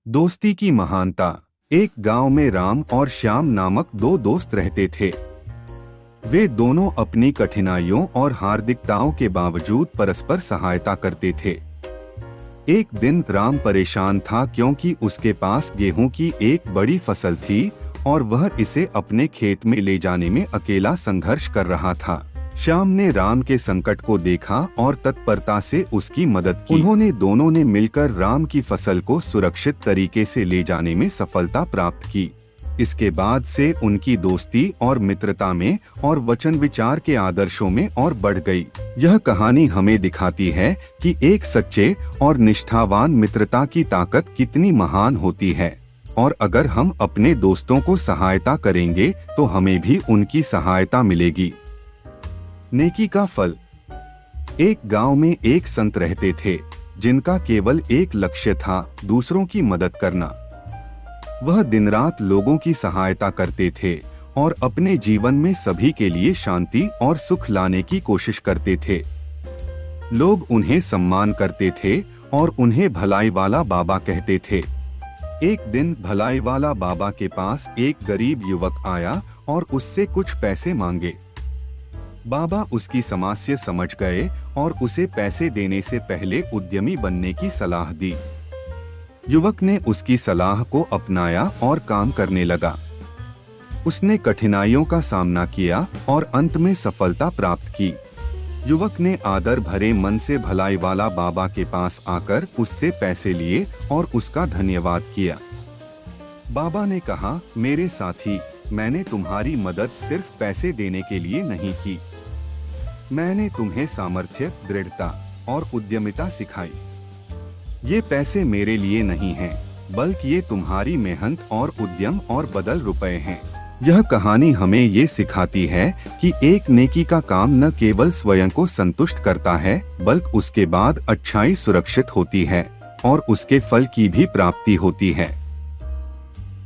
दोस्ती की महानता। एक गांव में राम और श्याम नामक दो दोस्त रहते थे। वे दोनों अपनी कठिनाइयों और हार्दिकताओं के बावजूद परस्पर सहायता करते थे। एक दिन राम परेशान था क्योंकि उसके पास गेहूं की एक बड़ी फसल थी और वह इसे अपने खेत में ले जाने में अकेला संघर्ष कर रहा था। श्याम ने राम के संकट को देखा और तत्परता से उसकी मदद की। उन्होंने दोनों ने मिलकर राम की फसल को सुरक्षित तरीके से ले जाने में सफलता प्राप्त की। इसके बाद से उनकी दोस्ती और मित्रता में और वचन विचार के आदर्शों में और बढ़ गई। यह कहानी हमें दिखाती है कि एक सच्चे और निष्ठावान मित्रता की ताकत कितनी महान होती है, और अगर हम अपने दोस्तों को सहायता करेंगे तो हमें भी उनकी सहायता मिलेगी। नेकी का फल। एक गांव में एक संत रहते थे जिनका केवल एक लक्ष्य था, दूसरों की मदद करना। वह दिन रात लोगों की सहायता करते थे और अपने जीवन में सभी के लिए शांति और सुख लाने की कोशिश करते थे। लोग उन्हें सम्मान करते थे और उन्हें भलाई वाला बाबा कहते थे। एक दिन भलाई वाला बाबा के पास एक गरीब युवक आया और उससे कुछ पैसे मांगे। बाबा उसकी समस्या समझ गए और उसे पैसे देने से पहले उद्यमी बनने की सलाह दी। युवक ने उसकी सलाह को अपनाया और काम करने लगा। उसने कठिनाइयों का सामना किया और अंत में सफलता प्राप्त की। युवक ने आदर भरे मन से भलाई वाला बाबा के पास आकर उससे पैसे लिए और उसका धन्यवाद किया। बाबा ने कहा, मेरे साथी, मैंने तुम्हारी मदद सिर्फ पैसे देने के लिए नहीं की। मैंने तुम्हें सामर्थ्य, दृढ़ता और उद्यमिता सिखाई। ये पैसे मेरे लिए नहीं हैं, बल्कि ये तुम्हारी मेहनत और उद्यम और बदल रुपए हैं। यह कहानी हमें ये सिखाती है कि एक नेकी का काम न केवल स्वयं को संतुष्ट करता है, बल्कि उसके बाद अच्छाई सुरक्षित होती है और उसके फल की भी प्राप्ति होती है।